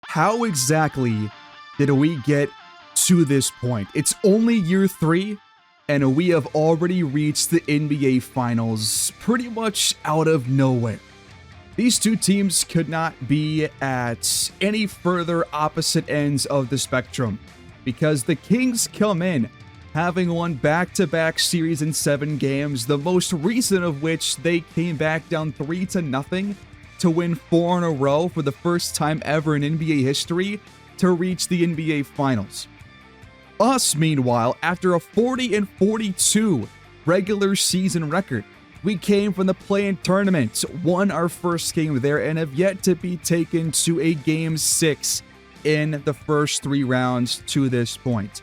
how exactly did we get to this point? It's only year 3, and we have already reached the NBA Finals pretty much out of nowhere. These two teams could not be at any further opposite ends of the spectrum, because the Kings come in having won back-to-back series in 7 games, the most recent of which they came back down 3-0 to win 4 in a row for the first time ever in NBA history to reach the NBA Finals. Us, meanwhile, after a 40-42 regular season record, we came from the play-in tournament, won our first game there, and have yet to be taken to a Game 6 in the first 3 rounds to this point.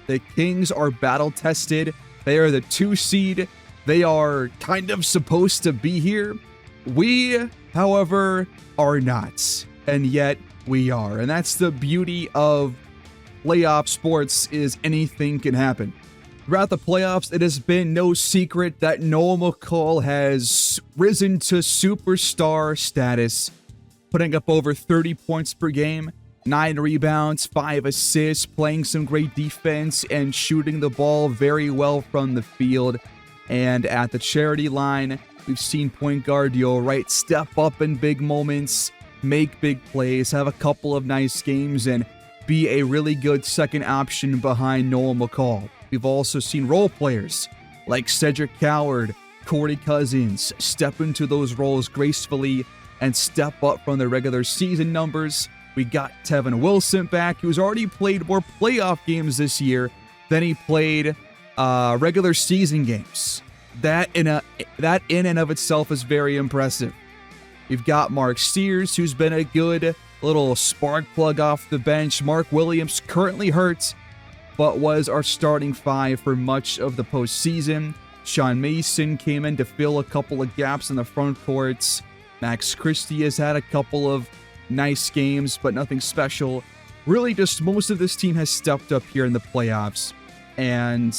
The Kings are battle-tested. They are the 2 seed. They are kind of supposed to be here. We, however, are not. And yet, we are. And that's the beauty of playoff sports, is anything can happen. Throughout the playoffs, it has been no secret that Noah McCall has risen to superstar status, putting up over 30 points per game, 9 rebounds, 5 assists, playing some great defense, and shooting the ball very well from the field. And at the charity line, we've seen point guard Yo Wright step up in big moments, make big plays, have a couple of nice games, and be a really good second option behind Noah McCall. We've also seen role players like Cedric Coward, Corey Cousins step into those roles gracefully and step up from their regular season numbers. We got Tevin Wilson back, who's already played more playoff games this year than he played regular season games. That in and of itself is very impressive. We've got Mark Sears, who's been a good little spark plug off the bench. Mark Williams currently hurt, but was our starting 5 for much of the postseason. Sean Mason came in to fill a couple of gaps in the front courts. Max Christie has had a couple of nice games, but nothing special. Really, just most of this team has stepped up here in the playoffs. And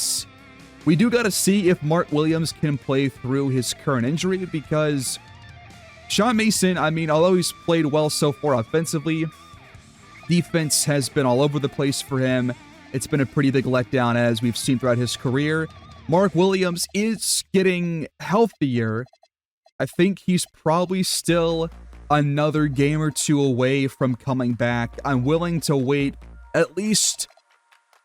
we do got to see if Mark Williams can play through his current injury, because Sean Mason, I mean, although he's played well so far offensively, defense has been all over the place for him. It's been a pretty big letdown, as we've seen throughout his career. Mark Williams is getting healthier. I think he's probably still another game or 2 away from coming back. I'm willing to wait at least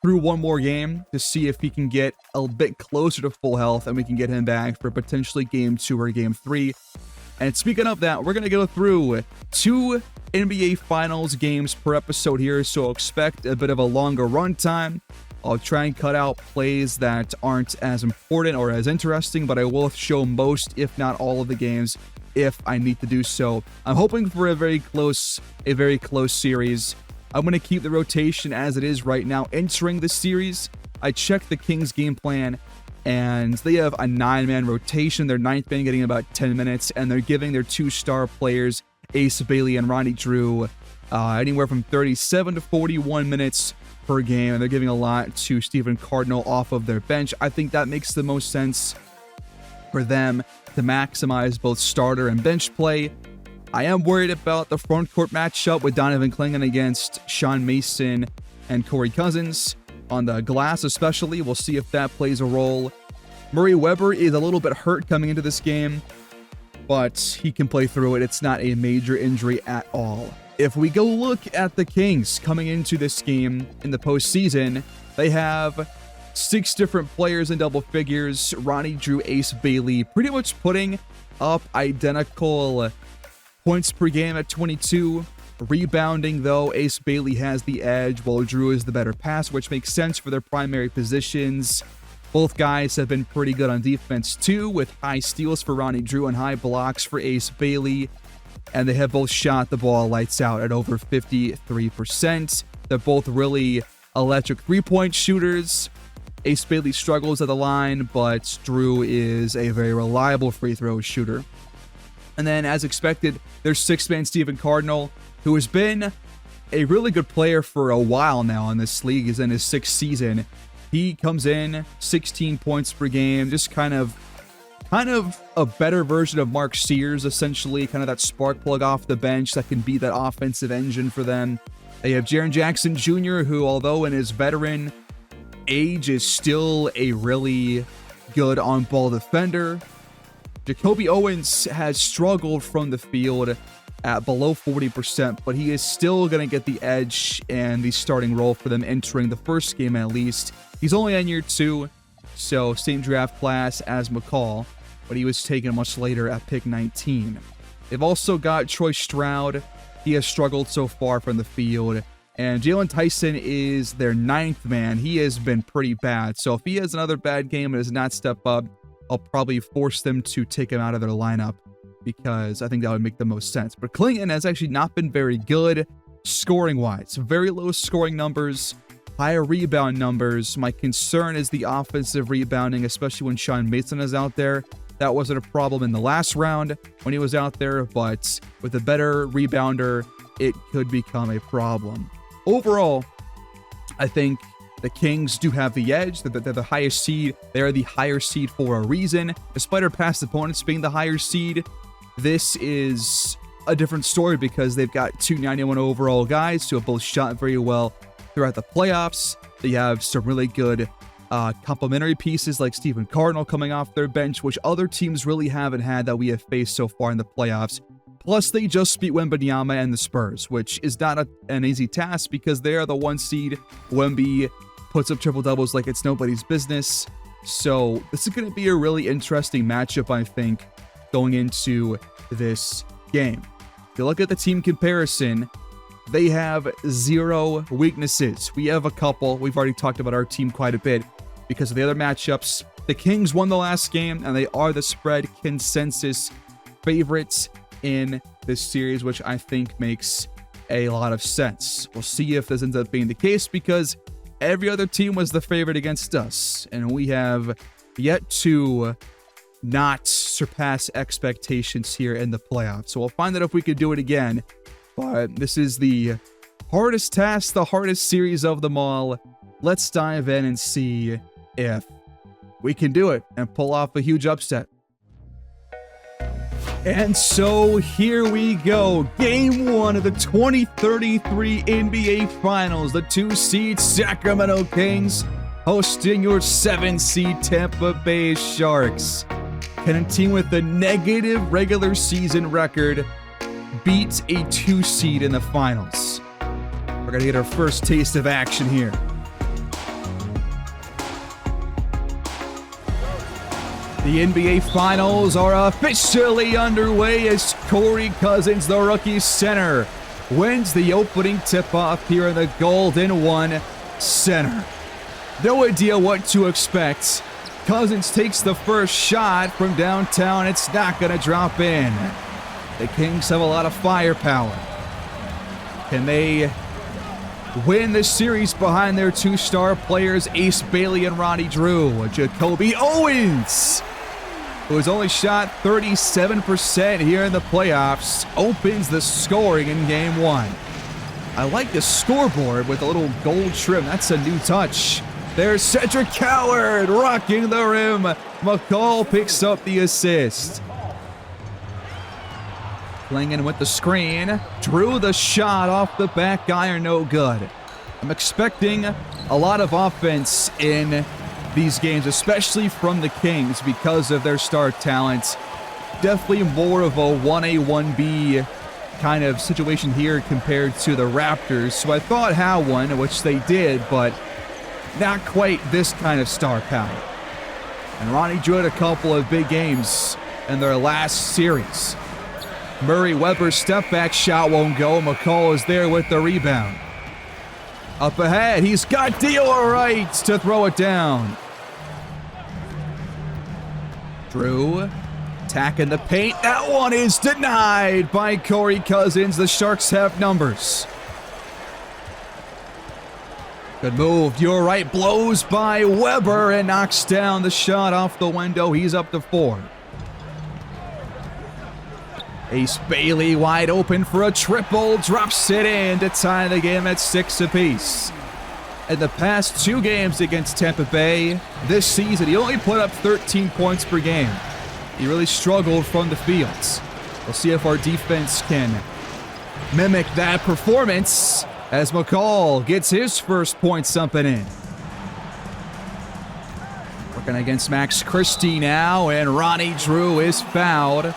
through 1 more game to see if he can get a bit closer to full health and we can get him back for potentially game 2 or game 3. And speaking of that, we're going to go through 2 NBA Finals games per episode here, so expect a bit of a longer run time. I'll try and cut out plays that aren't as important or as interesting, but I will show most, if not all, of the games if I need to do so. I'm hoping for a very close series. I'm going to keep the rotation as it is right now entering the series. I checked the Kings game plan, and they have a 9-man rotation. Their 9th man getting about 10 minutes, and they're giving their 2 star players, Ace Bailey and Ronnie Drew, anywhere from 37 to 41 minutes per game, and they're giving a lot to Stephen Cardinal off of their bench. I think that makes the most sense for them to maximize both starter and bench play. I am worried about the front court matchup with Donovan Clingan against Sean Mason and Corey Cousins. On the glass especially, we'll see if that plays a role. Murray Weber is a little bit hurt coming into this game, but he can play through it. It's not a major injury at all. If we go look at the Kings coming into this game in the postseason, they have 6 different players in double figures. Ronnie Drew, Ace Bailey, pretty much putting up identical points per game at 22. Rebounding, though, Ace Bailey has the edge, while Drew is the better passer, which makes sense for their primary positions. Both guys have been pretty good on defense, too, with high steals for Ronnie Drew and high blocks for Ace Bailey. And they have both shot the ball lights out at over 53%. They're both really electric three-point shooters. Ace Bailey struggles at the line, but Drew is a very reliable free throw shooter. And then, as expected, there's 6-man Stephen Cardinal, who has been a really good player for a while now in this league. He's in his 6th season. He comes in 16 points per game, just kind of a better version of Mark Sears, essentially, kind of that spark plug off the bench that can be that offensive engine for them. They have Jaren Jackson Jr., who, although in his veteran age, is still a really good on-ball defender. Jacoby Owens has struggled from the field at below 40%, but he is still going to get the edge and the starting role for them entering the first game at least. He's only on year 2, so same draft class as McCall, but he was taken much later at pick 19. They've also got Troy Stroud. He has struggled so far from the field. And Jalen Tyson is their 9th man. He has been pretty bad. So if he has another bad game and does not step up, I'll probably force them to take him out of their lineup, because I think that would make the most sense. But Clinton has actually not been very good scoring-wise. Very low scoring numbers, higher rebound numbers. My concern is the offensive rebounding, especially when Sean Mason is out there. That wasn't a problem in the last round when he was out there, but with a better rebounder, it could become a problem. Overall, I think the Kings do have the edge. They're the highest seed. They are the higher seed for a reason. Despite our past opponents being the higher seed, this is a different story because they've got 2 91 overall guys who have both shot very well throughout the playoffs. They have some really good complementary pieces like Stephen Cardinal coming off their bench, which other teams really haven't had that we have faced so far in the playoffs. Plus, they just beat Wembanyama and the Spurs, which is not an easy task because they are the 1 seed. Wemby puts up triple-doubles like it's nobody's business. So this is going to be a really interesting matchup, I think, going into this game. If you look at the team comparison, they have 0 weaknesses. We have a couple. We've already talked about our team quite a bit because of the other matchups. The Kings won the last game, and they are the spread consensus favorites in this series, which I think makes a lot of sense. We'll see if this ends up being the case because every other team was the favorite against us, and we have yet to not surpass expectations here in the playoffs. So we'll find out if we could do it again. But this is the hardest task, the hardest series of them all. Let's dive in and see if we can do it and pull off a huge upset. And so here we go. Game 1 of the 2033 NBA Finals. The 2 seed Sacramento Kings hosting your 7 seed Tampa Bay Sharks. Can a team with a negative regular season record beat a 2 seed in the finals? We're going to get our first taste of action here. The NBA Finals are officially underway as Corey Cousins, the rookie center, wins the opening tip-off here in the Golden One Center. No idea what to expect. Cousins takes the first shot from downtown. It's not going to drop in. The Kings have a lot of firepower. Can they win this series behind their 2-star players, Ace Bailey and Ronnie Drew? Jacoby Owens, who has only shot 37% here in the playoffs, opens the scoring in Game 1. I like the scoreboard with a little gold trim. That's a new touch. There's Cedric Coward rocking the rim. McCall picks up the assist. Klingen with the screen. Drew the shot off the back iron, no good. I'm expecting a lot of offense in these games, especially from the Kings because of their star talent. Definitely more of a 1A, 1B kind of situation here compared to the Raptors. So I thought had one, which they did, but not quite this kind of star power. And Ronnie Drew had a couple of big games in their last series. Murray Weber's step back shot won't go. McCall is there with the rebound. Up ahead, he's got Dior right to throw it down. Drew attacking the paint. That one is denied by Corey Cousins. The Sharks have numbers. Good move. Dior right blows by Weber and knocks down the shot off the window. He's up to 4. Ace Bailey wide open for a triple, drops it in to tie the game at 6 apiece. In the past 2 games against Tampa Bay this season, he only put up 13 points per game. He really struggled from the fields. We'll see if our defense can mimic that performance. as McCall gets his first point something in. Working against Max Christie now, and Ronnie Drew is fouled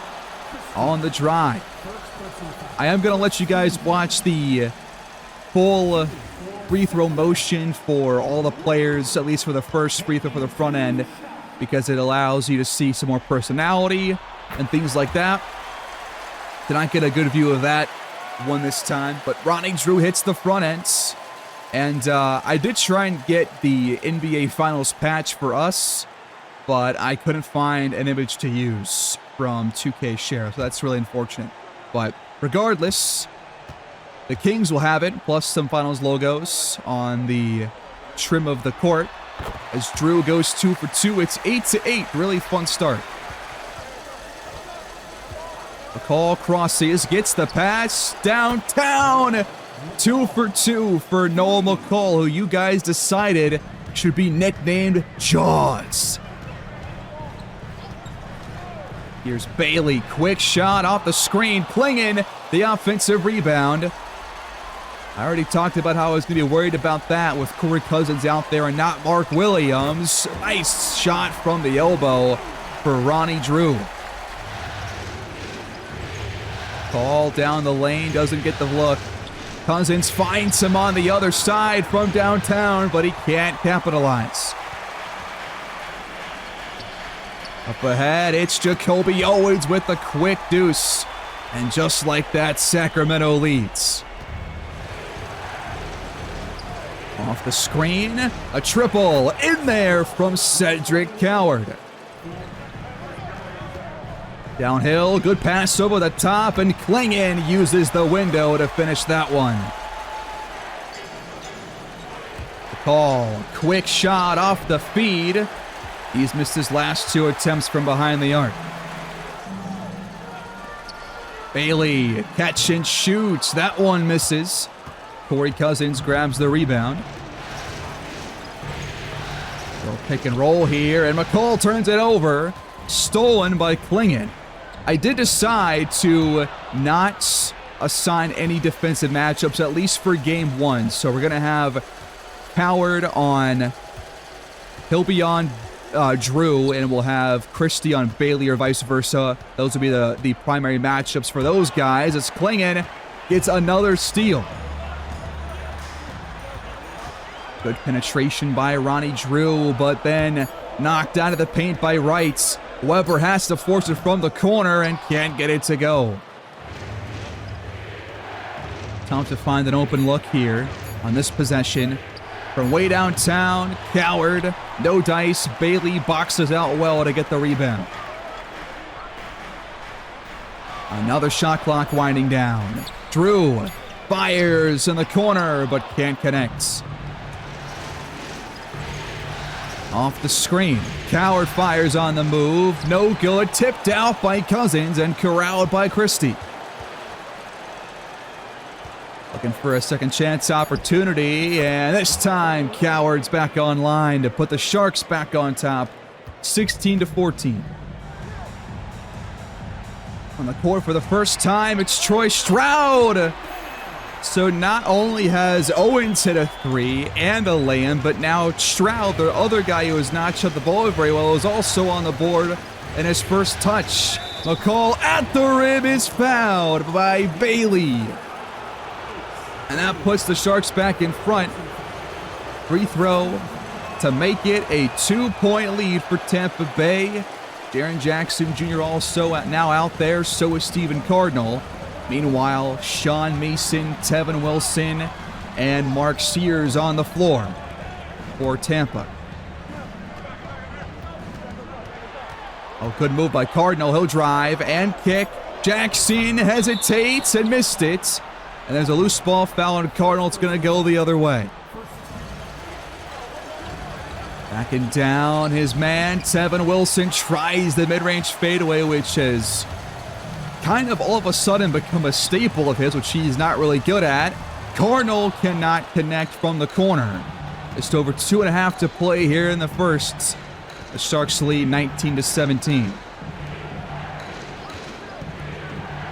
on the drive. I am going to let you guys watch the full free throw motion for all the players, at least for the first free throw for the front end, because it allows you to see some more personality and things like that. Did not get a good view of that one this time, but Ronnie Drew hits the front ends. And I did try and get the NBA Finals patch for us, but I couldn't find an image to use from 2K Share, so that's really unfortunate. But regardless, the Kings will have it, plus some Finals logos on the trim of the court. As Drew goes 2 for 2, it's 8-8. Really fun start. McCall crosses, gets the pass downtown. 2 for 2 for Noel McCall, who you guys decided should be nicknamed Jaws. Here's Bailey, quick shot off the screen. Klingon, the offensive rebound. I already talked about how I was going to be worried about that with Corey Cousins out there and not Mark Williams. Nice shot from the elbow for Ronnie Drew. Call down the lane, doesn't get the look. Cousins finds him on the other side from downtown, but he can't capitalize. Up ahead, it's Jacoby Owens with the quick deuce. And just like that, Sacramento leads. Off the screen, a triple in there from Cedric Coward. Downhill, good pass over the top, and Klingon uses the window to finish that one. The call, quick shot off the feed. He's missed his last 2 attempts from behind the arc. Bailey, catch and shoots. That one misses. Corey Cousins grabs the rebound. Little pick and roll here, and McCall turns it over. Stolen by Klingon. I did decide to not assign any defensive matchups, at least for game 1. So we're going to have Coward on, he'll be on Drew, and we'll have Christie on Bailey or vice versa. Those will be the primary matchups for those guys, as Klingon gets another steal. Good penetration by Ronnie Drew, but then knocked out of the paint by Wright. Weber has to force it from the corner and can't get it to go. Time to find an open look here on this possession. From way downtown, Coward, no dice. Bailey boxes out well to get the rebound. Another shot clock winding down. Drew fires in the corner, but can't connect. Off the screen, Coward fires on the move. No good. Tipped out by Cousins and corralled by Christie. Looking for a second chance opportunity, and this time Coward's back online to put the Sharks back on top, 16-14. On the court for the first time, it's Troy Stroud. So not only has Owens hit a 3 and a lay-in, but now Stroud, the other guy who has not shot the ball very well, is also on the board in his first touch. McCall at the rim is fouled by Bailey. And that puts the Sharks back in front. Free throw to make it a 2-point lead for Tampa Bay. Jaren Jackson Jr. also now out there, so is Stephen Cardinal. Meanwhile, Sean Mason, Tevin Wilson, and Mark Sears on the floor for Tampa. Oh, good move by Cardinal. He'll drive and kick. Jackson hesitates and missed it. And there's a loose ball foul on Cardinal. It's going to go the other way. Backing down his man. Tevin Wilson tries the mid-range fadeaway, which has kind of all of a sudden become a staple of his, which he's not really good at. Cardinal cannot connect from the corner. Just over 2.5 to play here in the first. The Sharks lead 19-17.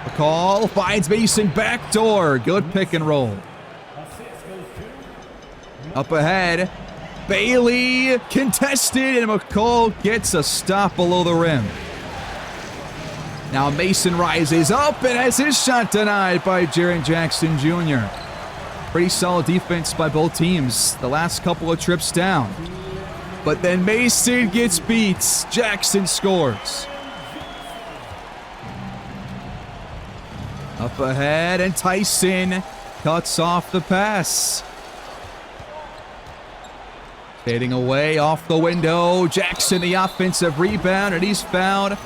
McCall finds Mason backdoor. Good pick and roll. Up ahead, Bailey contested, and McCall gets a stop below the rim. Now Mason rises up and has his shot denied by Jaren Jackson Jr. Pretty solid defense by both teams the last couple of trips down. But then Mason gets beat. Jackson scores. Up ahead, and Tyson cuts off the pass. Fading away off the window. Jackson the offensive rebound, and he's fouled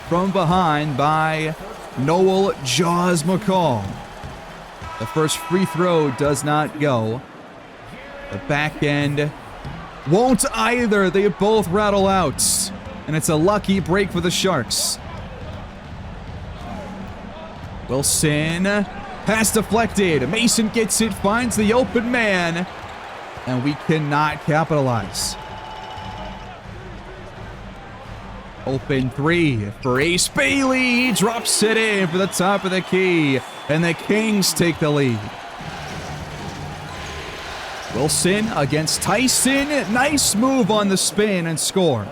from behind by Noel Jaws McCall. The first free throw does not go. The back end won't either. They both rattle out. And it's a lucky break for the Sharks. Wilson, pass deflected. Mason gets it, finds the open man. And we cannot capitalize. Open three for Ace Bailey. He drops it in for the top of the key. And the Kings take the lead. Wilson against Tyson. Nice move on the spin and score.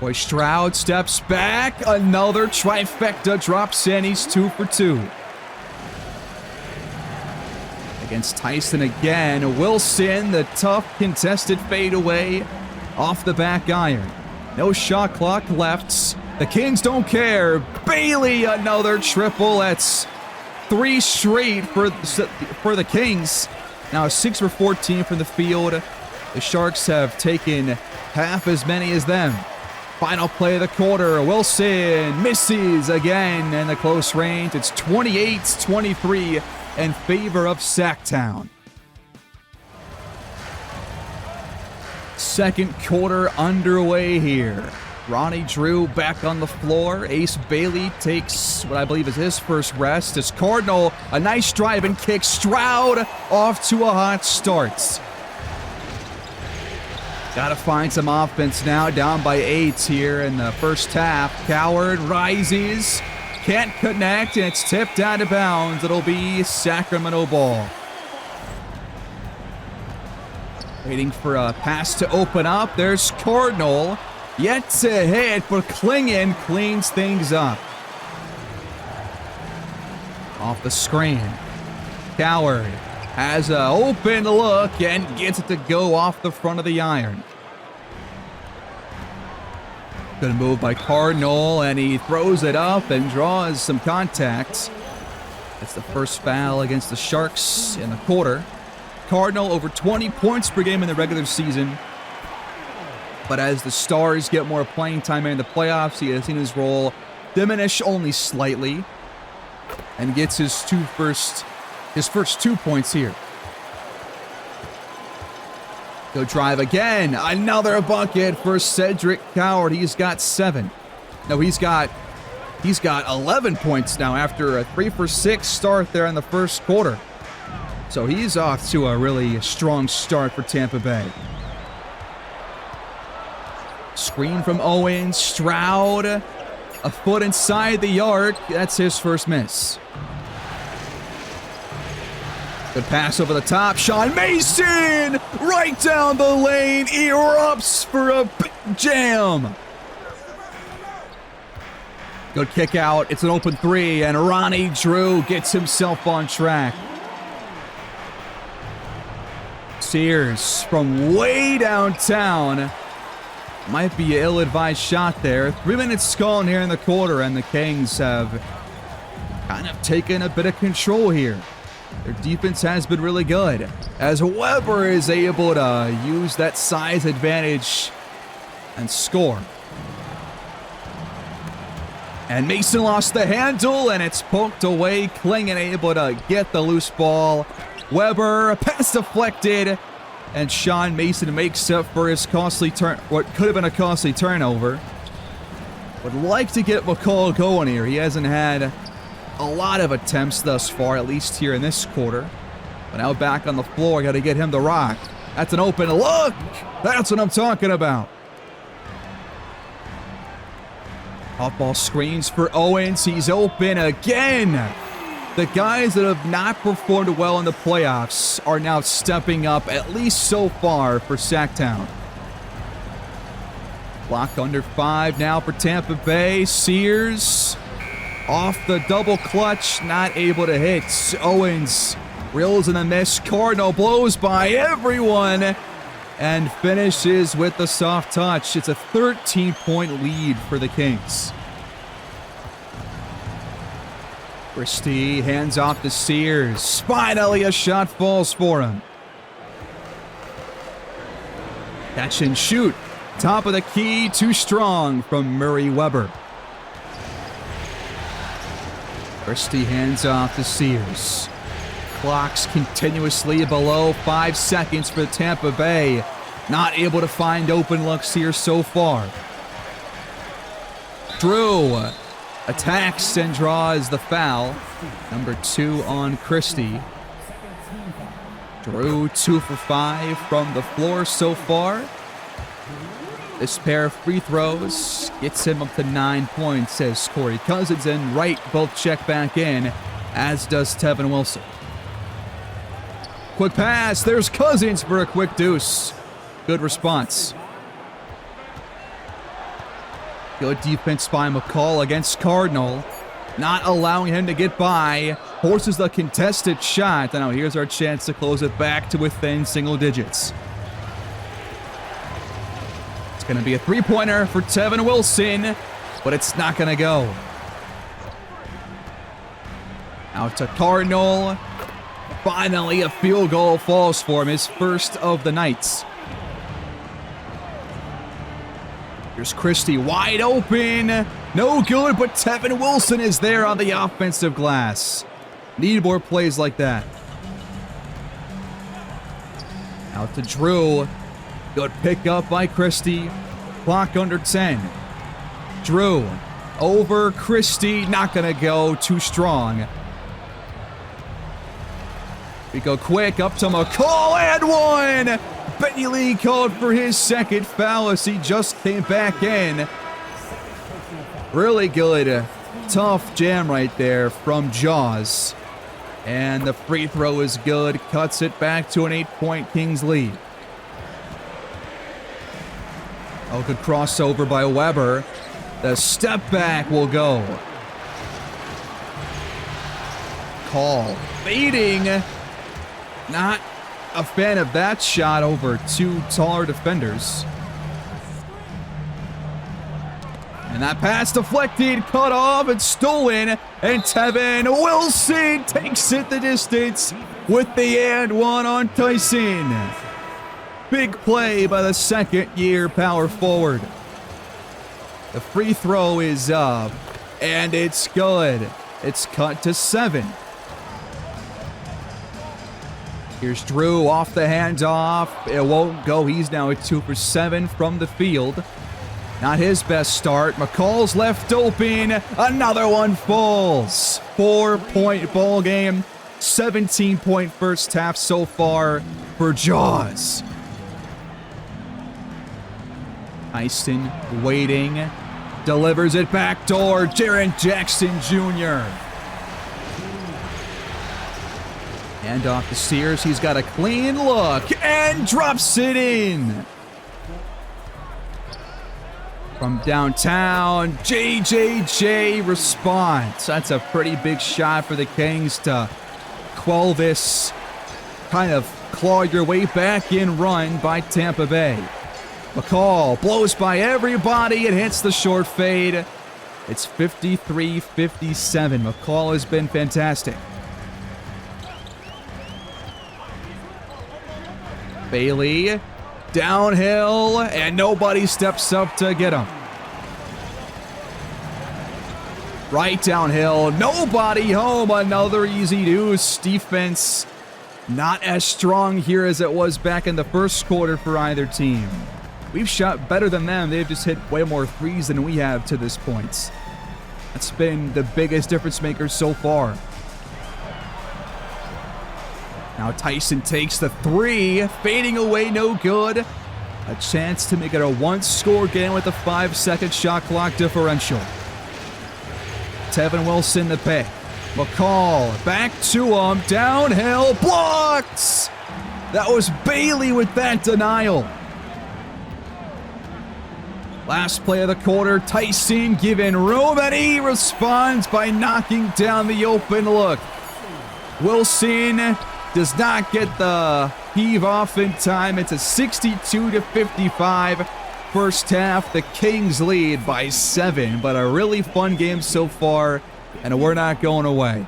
Boy, Stroud steps back. Another trifecta drops in. He's 2 for 2. Against Tyson again. Wilson, the tough contested fadeaway off the back iron. No shot clock left. The Kings don't care. Bailey, another triple. That's 3 straight for the Kings. Now 6 for 14 from the field. The Sharks have taken half as many as them. Final play of the quarter. Wilson misses again in the close range. It's 28-23 in favor of Sacktown. Second quarter underway here. Ronnie Drew back on the floor. Ace Bailey takes what I believe is his first rest. As Cardinal, a nice drive and kick. Stroud off to a hot start. Got to find some offense now, down by 8 here in the first half. Coward rises, can't connect, and it's tipped out of bounds. It'll be Sacramento ball. Waiting for a pass to open up. There's Cardinal. Yet to hit, but Klingon cleans things up. Off the screen. Coward has an open look and gets it to go off the front of the iron. Good move by Cardinal, and he throws it up and draws some contact. That's the first foul against the Sharks in the quarter. Cardinal over 20 points per game in the regular season. But as the Stars get more playing time in the playoffs, he has seen his role diminish only slightly and gets his first 2 points here. Go drive again. Another bucket for Cedric Coward. He's got 7. No, he's got 11 points now after a 3 for 6 start there in the first quarter. So he's off to a really strong start for Tampa Bay. Screen from Owens. Stroud, a foot inside the arc. That's his first miss. Good pass over the top. Sean Mason right down the lane. Erupts for a big jam. Good kick out. It's an open 3, and Ronnie Drew gets himself on track. Sears from way downtown. Might be an ill-advised shot there. 3 minutes gone here in the quarter, and the Kings have kind of taken a bit of control here. Their defense has been really good, as Weber is able to use that size advantage and score. And Mason lost the handle, and it's poked away. Klingon able to get the loose ball. Weber, pass deflected. And Sean Mason makes up for his what could have been a costly turnover. Would like to get McCall going here. He hasn't had a lot of attempts thus far, at least here in this quarter. But now back on the floor, got to get him to rock. That's an open look. That's what I'm talking about. Off ball screens for Owens. He's open again. The guys that have not performed well in the playoffs are now stepping up, at least so far, for Sacktown. Clock under 5 now for Tampa Bay. Sears off the double clutch, not able to hit. Owens reels in the miss. Cardinal blows by everyone and finishes with the soft touch. It's a 13-point lead for the Kings. Christie hands off to Sears. Finally, a shot falls for him. Catch and shoot. Top of the key, too strong from Murray Weber. Christie hands off to Sears. Clocks continuously below 5 seconds for Tampa Bay. Not able to find open looks here so far. Drew attacks and draws the foul. Number 2 on Christie. Drew 2 for 5 from the floor so far. This pair of free throws gets him up to 9 points, says Corey Cousins, and Wright both check back in, as does Tevin Wilson. Quick pass, there's Cousins for a quick deuce. Good response. Good defense by McCall against Cardinal. Not allowing him to get by. Forces the contested shot. And now here's our chance to close it back to within single digits. It's going to be a three-pointer for Tevin Wilson, but it's not going to go. Out to Cardinal. Finally, a field goal falls for him, his first of the night. Here's Christie wide open. No good, but Tevin Wilson is there on the offensive glass. Need more plays like that. Out to Drew. Good pickup by Christie. Clock under 10. Drew over Christie. Not going to go. Too strong. We go quick up to McCall and one. Benny Lee called for his second foul as he just came back in. Really good, tough jam right there from Jaws. And the free throw is good. Cuts it back to an 8-point Kings lead. Oh, good crossover by Weber. The step back will go. Call. Fading. Not a fan of that shot over two taller defenders. And that pass deflected, cut off, and stolen. And Tevin Wilson takes it the distance with the and one on Tyson. Big play by the second-year power forward. The free throw is up, and it's good. It's cut to 7. Here's Drew off the handoff. It won't go. He's now at 2 for 7 from the field. Not his best start. McCall's left open. Another one falls. 4-point ball game. 17-point first half so far for Jaws. Tyson waiting. Delivers it backdoor. Jaren Jackson Jr. And off to Sears. He's got a clean look and drops it in. From downtown, JJJ responds. That's a pretty big shot for the Kings to quell this kind of claw your way back in run by Tampa Bay. McCall blows by everybody. It hits the short fade. It's 53-57. McCall has been fantastic. Bailey downhill, and nobody steps up to get him. Right downhill, nobody home. Another easy deuce. Defense not as strong here as it was back in the first quarter for either team. We've shot better than them. They've just hit way more threes than we have to this point. That's been the biggest difference maker so far. Now Tyson takes the 3, fading away, no good. A chance to make it a one-score game with a 5-second shot clock differential. Tevin Wilson the pick. McCall back to him. Downhill. Blocked. That was Bailey with that denial. Last play of the quarter. Tyson given room, and he responds by knocking down the open look. Wilson does not get the heave off in time. It's a 62-55 first half. The Kings lead by 7, but a really fun game so far, and we're not going away.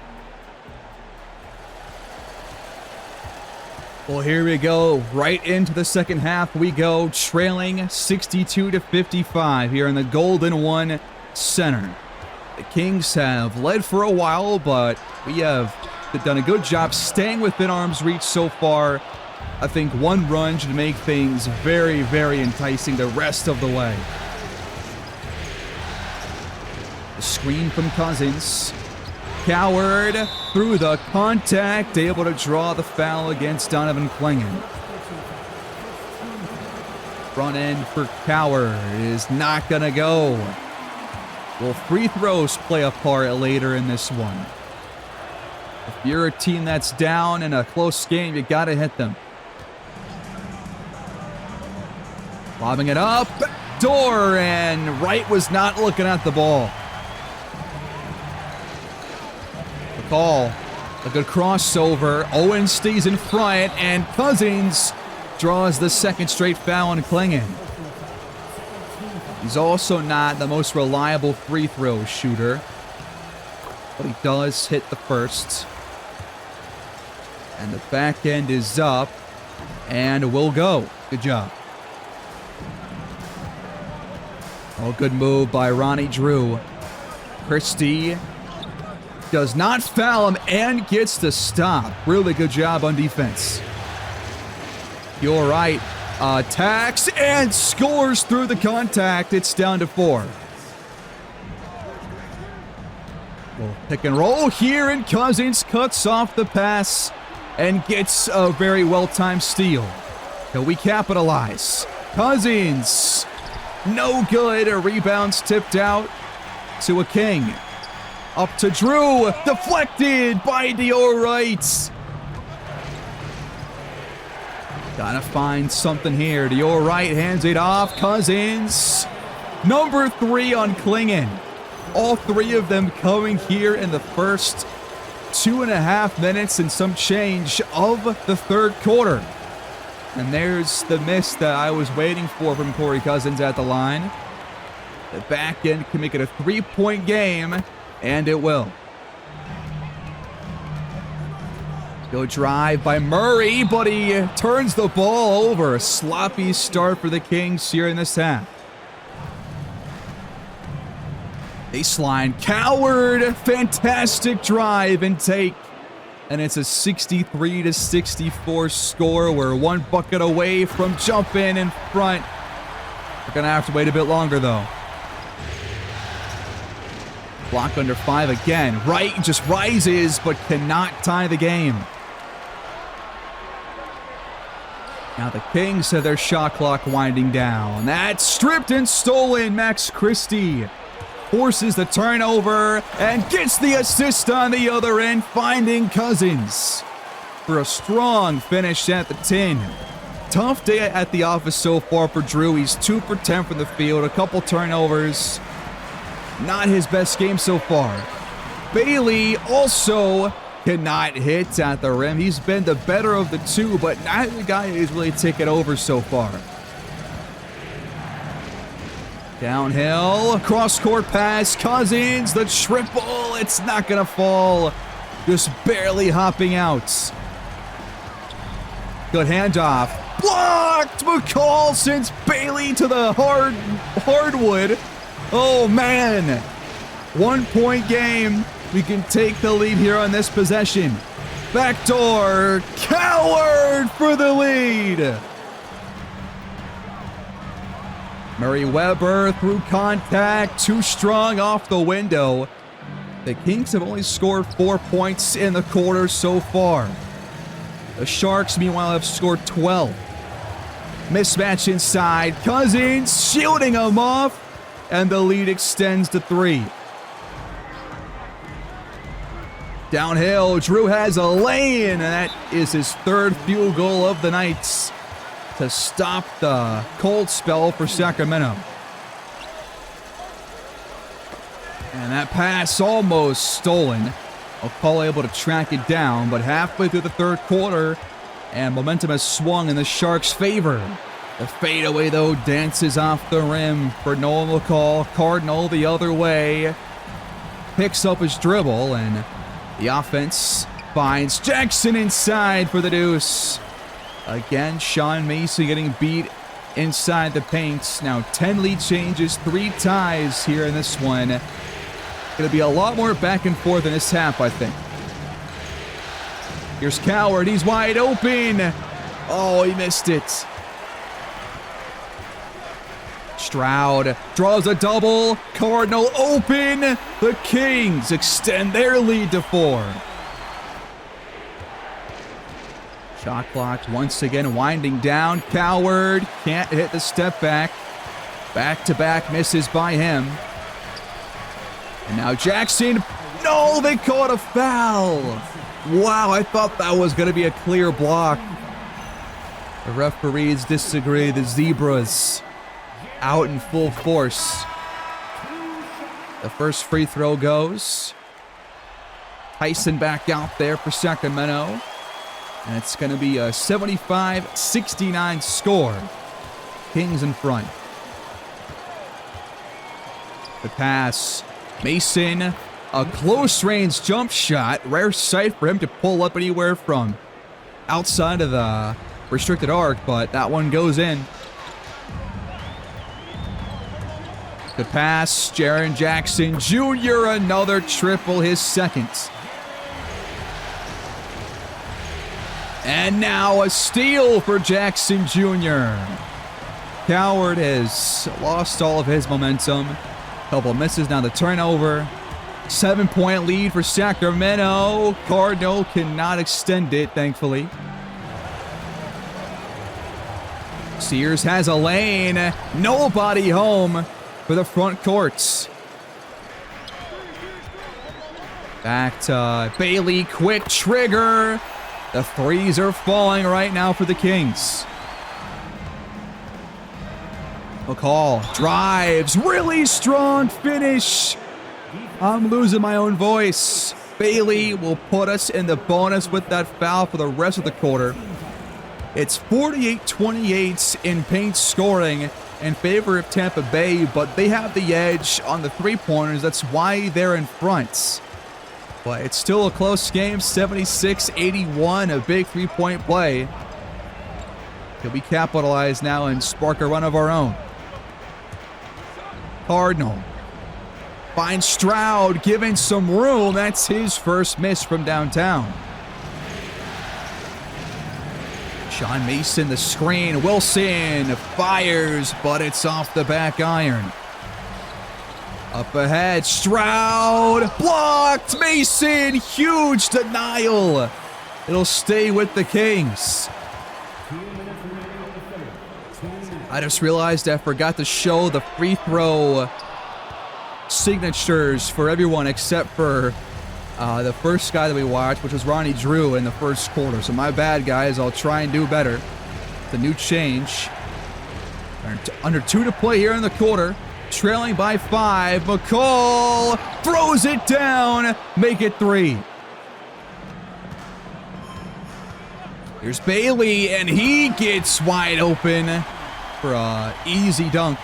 Well, here we go. Right into the second half we go, trailing 62-55 here in the Golden One Center. The Kings have led for a while, but we have done a good job staying within arm's reach so far. I think one run should make things very, very enticing the rest of the way. The screen from Cousins. Coward through the contact, able to draw the foul against Donovan Klingon. Front end for Coward is not going to go. Will free throws play a part later in this one? If you're a team that's down in a close game, you got to hit them. Lobbing it up, door, and Wright was not looking at the ball. The call, a good crossover. Owen stays in front, and Cousins draws the second straight foul on Klingon. He's also not the most reliable free throw shooter, but he does hit the first. And the back end is up, and will go. Good job. Oh, good move by Ronnie Drew. Christie does not foul him and gets the stop. Really good job on defense. You're right. Attacks and scores through the contact. It's down to 4. Well, pick and roll here, and Cousins cuts off the pass and gets a very well-timed steal. Can we capitalize? Cousins, no good. A rebound's tipped out to a King. Up to Drew, deflected by Dior Wright. Gotta find something here. Dior Wright hands it off. Cousins, number 3 on Klingon. All 3 of them coming here in the first 2.5 minutes and some change of the third quarter. And there's the miss that I was waiting for from Corey Cousins at the line. The back end can make it a 3-point game, and it will. Go drive by Murray, but he turns the ball over. A sloppy start for the Kings here in this half. Baseline, Coward, fantastic drive and take. And it's a 63-64 score. We're one bucket away from jumping in front. We're going to have to wait a bit longer, though. Block under 5 again. Wright just rises, but cannot tie the game. Now the Kings have their shot clock winding down. That's stripped and stolen. Max Christie forces the turnover and gets the assist on the other end, finding Cousins for a strong finish at the 10. Tough day at the office so far for Drew. He's 2 for 10 from the field, a couple turnovers. Not his best game so far. Bailey also cannot hit at the rim. He's been the better of the 2, but neither the guy is really taken over so far. Downhill, cross-court pass, Cousins, the triple, it's not gonna fall. Just barely hopping out. Good handoff. Blocked! McCall sends Bailey to the hardwood. Oh, man. 1-point game. We can take the lead here on this possession. Backdoor. Coward for the lead. Murray-Weber through contact. Too strong off the window. The Kings have only scored 4 points in the quarter so far. The Sharks, meanwhile, have scored 12. Mismatch inside. Cousins shielding him off. And the lead extends to 3. Downhill, Drew has a lane, and that is his third field goal of the night to stop the cold spell for Sacramento. And that pass almost stolen. McCall able to track it down, but halfway through the third quarter, and momentum has swung in the Sharks' favor. The fadeaway, though, dances off the rim for Noah McCall. Cardinal the other way. Picks up his dribble, and the offense finds Jackson inside for the deuce. Again, Sean Mason getting beat inside the paint. Now 10 lead changes, 3 ties here in this one. Going to be a lot more back and forth in this half, I think. Here's Coward. He's wide open. Oh, he missed it. Stroud draws a double. Cardinal open. The Kings extend their lead to 4. Shot clock once again winding down. Coward can't hit the step back. Back-to-back misses by him. And now Jackson. No, they caught a foul. Wow, I thought that was going to be a clear block. The referees disagree. The Zebras out in full force. The first free throw goes. Tyson back out there for Sacramento. And it's going to be a 75-69 score. Kings in front. The pass. Mason, a close-range jump shot. Rare sight for him to pull up anywhere from outside of the restricted arc, but that one goes in. The pass, Jaren Jackson Jr., another triple, his second. And now a steal for Jackson Jr. Coward has lost all of his momentum. Couple misses, now the turnover. 7-point lead for Sacramento. Cardinal cannot extend it, thankfully. Sears has a lane. Nobody home for the front courts. Back to Bailey, quick trigger. The threes are falling right now for the Kings. McCall drives, really strong finish. I'm losing my own voice. Bailey will put us in the bonus with that foul for the rest of the quarter. It's 48-28 in paint scoring in favor of Tampa Bay, but they have the edge on the three-pointers. That's why they're in front. But it's still a close game, 76-81, a big three-point play. Can we capitalize now and spark a run of our own? Cardinal finds Stroud, given some room. That's his first miss from downtown. Sean Mason, the screen. Wilson fires, but it's off the back iron. Up ahead, Stroud, blocked. Mason, huge denial. It'll stay with the Kings. I just realized I forgot to show the free throw signatures for everyone except for the first guy that we watched, which was Ronnie Drew in the first quarter. So my bad, guys. I'll try and do better. The new change. Under 2 to play here in the quarter. Trailing by 5. McCall throws it down. Make it 3. Here's Bailey, and he gets wide open for an easy dunk.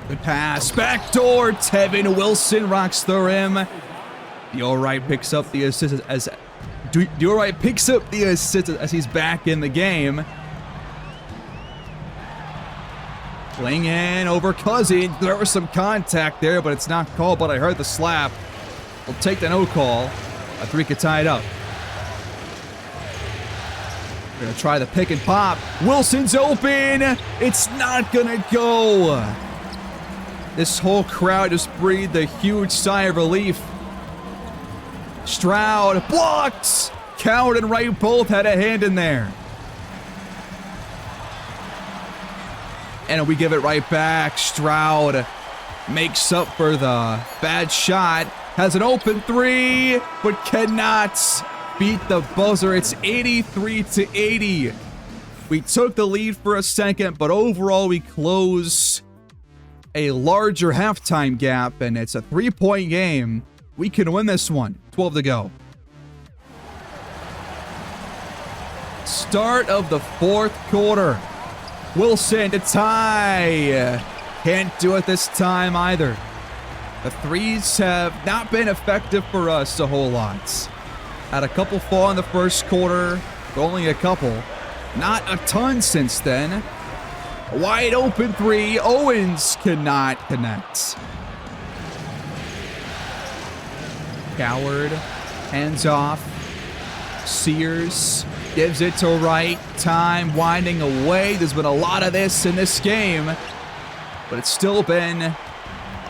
Good pass. Backdoor. Tevin Wilson rocks the rim. Diorite picks up the assist as he's back in the game. Playing in over Cousins. There was some contact there, but it's not called, but I heard the slap. We'll take the no call. A 3 could tie it up. We're going to try the pick and pop. Wilson's open. It's not going to go. This whole crowd just breathed a huge sigh of relief. Stroud blocked. Coward and Wright both had a hand in there. And we give it right back. Stroud makes up for the bad shot. Has an open three, but cannot beat the buzzer. It's 83-80. We took the lead for a second, but overall we close a larger halftime gap, and it's a 3-point game. We can win this one. 12 to go. Start of the fourth quarter. Wilson to tie. Can't do it this time either. The threes have not been effective for us a whole lot. Had a couple fall in the first quarter, but only a couple. Not a ton since then. A wide open three. Owens cannot connect. Coward, hands off. Sears gives it to Wright. Time winding away. There's been a lot of this in this game, but it's still been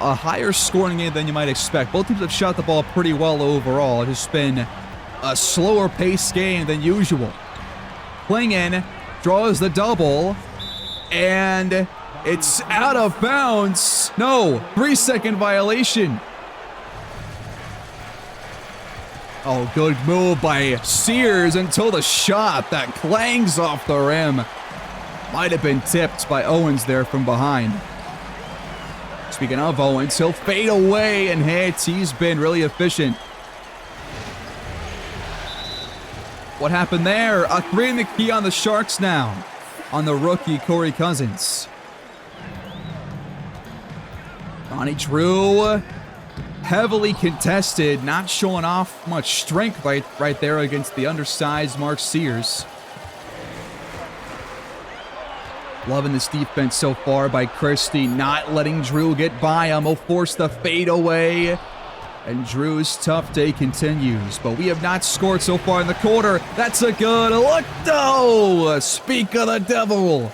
a higher scoring game than you might expect. Both teams have shot the ball pretty well overall. It's just been a slower paced game than usual. Klingon draws the double, and it's out of bounds. No, 3-second violation. Oh, good move by Sears until the shot that clangs off the rim. Might have been tipped by Owens there from behind. Speaking of Owens, he'll fade away and hit. He's been really efficient. What happened there? A 3 in the key on the Sharks now. On the rookie, Corey Cousins. Ronnie Drew, heavily contested, not showing off much strength right there against the undersized Mark Sears. Loving this defense so far by Christie, not letting Drew get by him. He'll force the fade away. And Drew's tough day continues, but we have not scored so far in the quarter. That's a good look, though. Speak of the devil.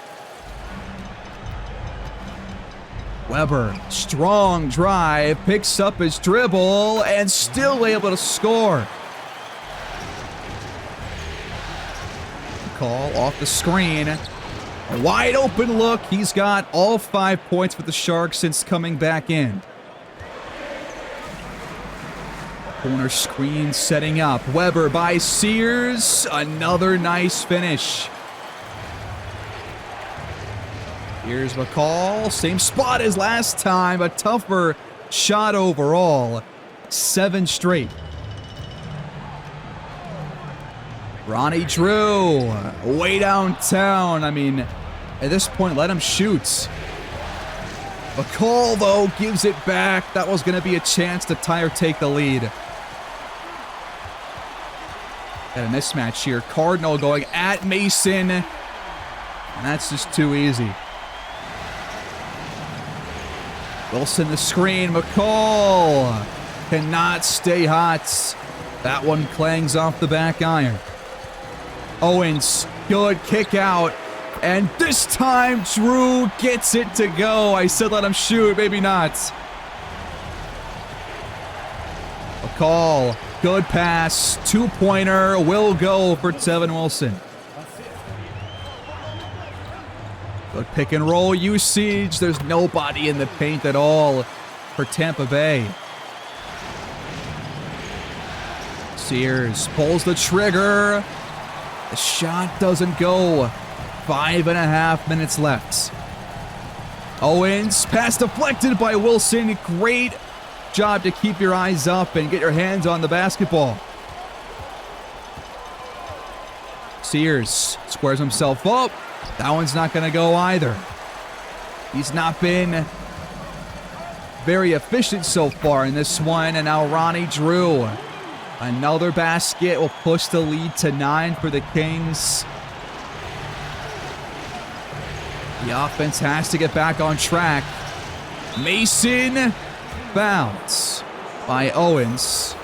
Weber, strong drive, picks up his dribble, and still able to score. Call off the screen. A wide open look. He's got all 5 points for the Sharks since coming back in. Corner screen setting up. Weber by Sears. Another nice finish. Here's McCall. Same spot as last time. A tougher shot overall. 7 straight. Ronnie Drew. Way downtown. I mean, at this point, let him shoot. McCall, though, gives it back. That was going to be a chance to tie or take the lead. Got a mismatch here. Cardinal going at Mason. And that's just too easy. Wilson the screen. McCall cannot stay hot. That one clangs off the back iron. Owens, good kick out. And this time, Drew gets it to go. I said let him shoot, maybe not. McCall, good pass. 2-pointer will go for Tevin Wilson. Good pick and roll usage. There's nobody in the paint at all for Tampa Bay. Sears pulls the trigger. The shot doesn't go. 5.5 minutes left. Owens, pass deflected by Wilson. Great job to keep your eyes up and get your hands on the basketball. Sears squares himself up. That one's not going to go either. He's not been very efficient so far in this one. And now Ronnie Drew. Another basket will push the lead to 9 for the Kings. The offense has to get back on track. Mason bounce by Owens.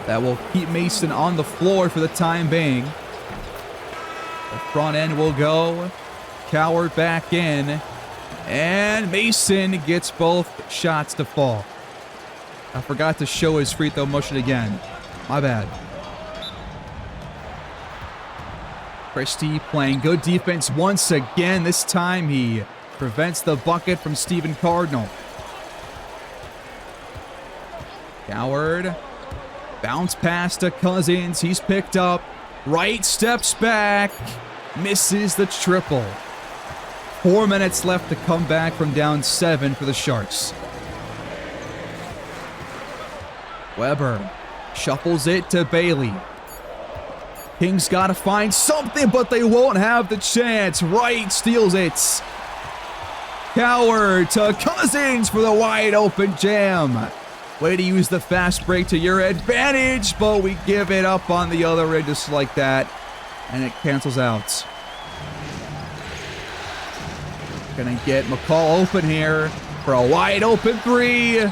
That will keep Mason on the floor for the time being. The front end will go. Coward back in. And Mason gets both shots to fall. I forgot to show his free throw motion again. My bad. Christie playing good defense once again. This time he prevents the bucket from Stephen Cardinal. Coward. Bounce pass to Cousins. He's picked up. Right, steps back. Misses the triple. 4 minutes left to come back from down 7 for the Sharks. Weber shuffles it to Bailey. Kings got to find something, but they won't have the chance. Wright steals it. Coward to Cousins for the wide open jam. Way to use the fast break to your advantage, but we give it up on the other end just like that, and it cancels out. Gonna get McCall open here for a wide open three,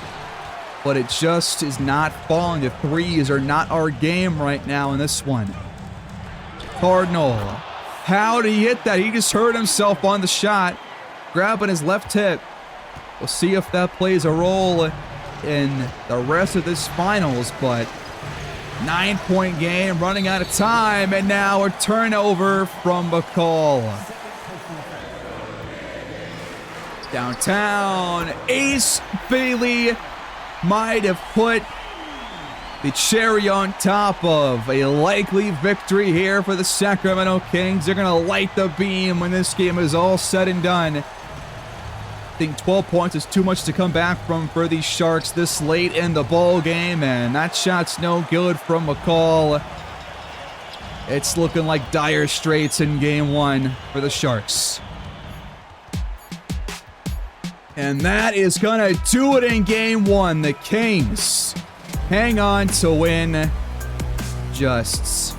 but it just is not falling. The threes are not our game right now in this one. Cardinal, how did he hit that? He just hurt himself on the shot, grabbing his left hip. We'll see if that plays a role in the rest of this finals, but 9-point game, running out of time, and now a turnover from McCall. Downtown, Ace Bailey might have put the cherry on top of a likely victory here for the Sacramento Kings. They're going to light the beam when this game is all said and done. I think 12 points is too much to come back from for these Sharks this late in the ball game, and that shot's no good from McCall. It's looking like dire straits in game 1 for the Sharks. And that is going to do it in game 1. The Kings hang on to win. Just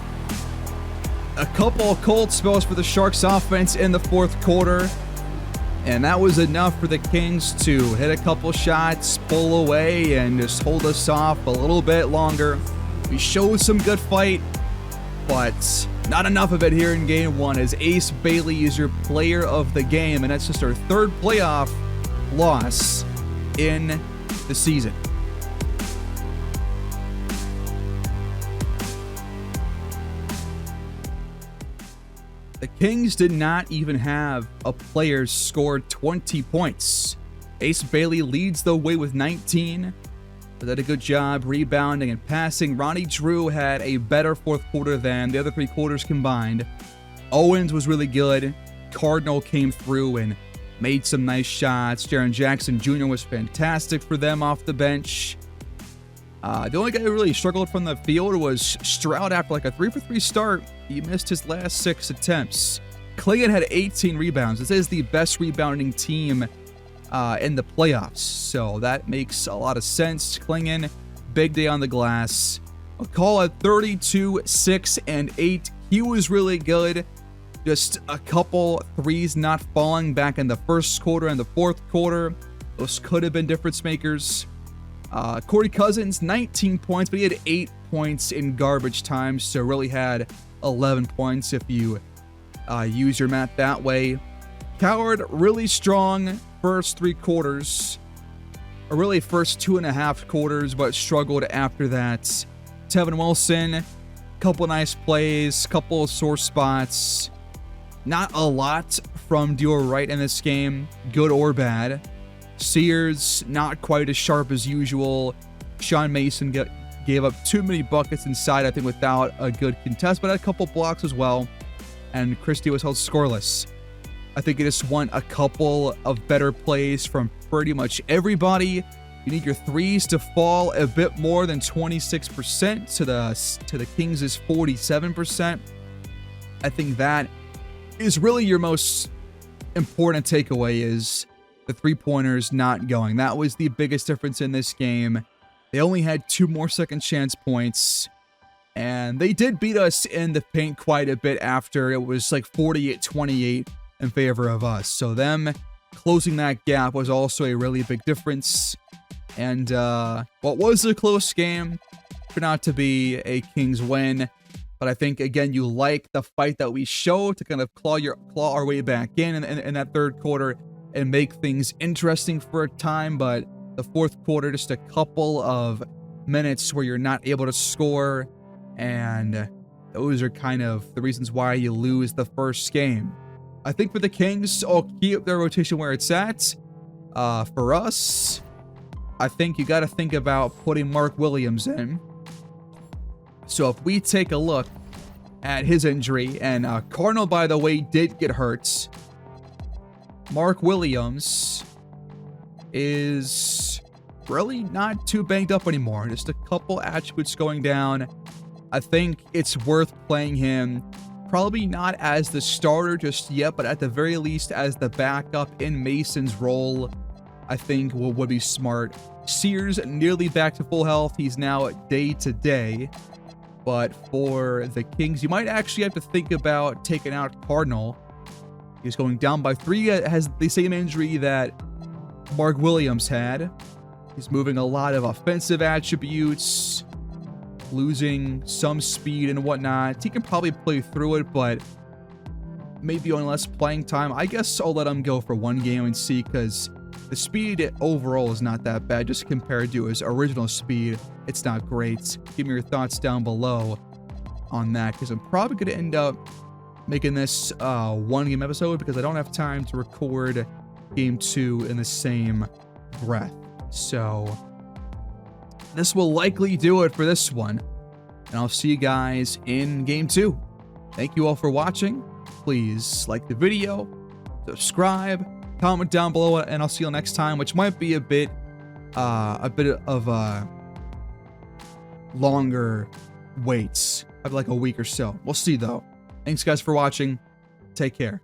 a couple of cold spells for the Sharks offense in the fourth quarter. And that was enough for the Kings to hit a couple shots, pull away, and just hold us off a little bit longer. We showed some good fight, but not enough of it here in game 1 as Ace Bailey is your player of the game, and that's just our third playoff loss in the season. The Kings did not even have a player score 20 points. Ace Bailey leads the way with 19. But did a good job rebounding and passing. Ronnie Drew had a better fourth quarter than the other 3 quarters combined. Owens was really good. Cardinal came through and made some nice shots. Jaren Jackson Jr. was fantastic for them off the bench. The only guy who really struggled from the field was Stroud after like a 3-for-3 start. He missed his last 6 attempts. Clingan had 18 rebounds. This is the best rebounding team in the playoffs, so that makes a lot of sense. Clingan, big day on the glass. McCall at 32, 6, and 8. He was really good. Just a couple threes not falling back in the first quarter and the fourth quarter. Those could have been difference makers. Corey Cousins, 19 points, but he had 8 points in garbage time, so really had 11 points if you use your math that way. Coward, really strong first 3 quarters, or really first 2.5 quarters, but struggled after that. Tevin Wilson, couple nice plays, couple of sore spots. Not a lot from Dior Wright in this game, good or bad. Sears, not quite as sharp as usual. Sean Mason gave up too many buckets inside, I think, without a good contest, but had a couple blocks as well. And Christie was held scoreless. I think you just want a couple of better plays from pretty much everybody. You need your threes to fall a bit more than 26% to the Kings' 47%. I think that is really your most important takeaway, is the 3-pointers not going. That was the biggest difference in this game. They only had 2 more second chance points, and they did beat us in the paint quite a bit after. It was like 48-28 in favor of us. So them closing that gap was also a really big difference. And what was a close game turned out to be a Kings win. But I think, again, you like the fight that we showed to kind of claw our way back in that third quarter and make things interesting for a time. But the fourth quarter, just a couple of minutes where you're not able to score, and those are kind of the reasons why you lose the first game. I think for the Kings, I'll keep their rotation where it's at. For us, I think you got to think about putting Mark Williams in. So if we take a look at his injury, and Cardinal, by the way, did get hurt. Mark Williams is really not too banged up anymore. Just a couple attributes going down. I think it's worth playing him. Probably not as the starter just yet, but at the very least as the backup in Mason's role, I think would be smart. Sears nearly back to full health. He's now day to day. But for the Kings, you might actually have to think about taking out Cardinal. He's going down by 3. Has the same injury that Mark Williams had. He's moving a lot of offensive attributes, losing some speed and whatnot. He can probably play through it, but maybe on less playing time. I guess I'll let him go for 1 game and see, because the speed overall is not that bad. Just compared to his original speed, it's not great. Give me your thoughts down below on that, because I'm probably going to end up making this 1-game episode, because I don't have time to record game 2 in the same breath. So this will likely do it for this one, and I'll see you guys in game 2. Thank you all for watching. Please like the video, subscribe, comment down below, and I'll see you next time, which might be a bit of longer waits of like a week or so. We'll see though. Thanks guys for watching. Take care.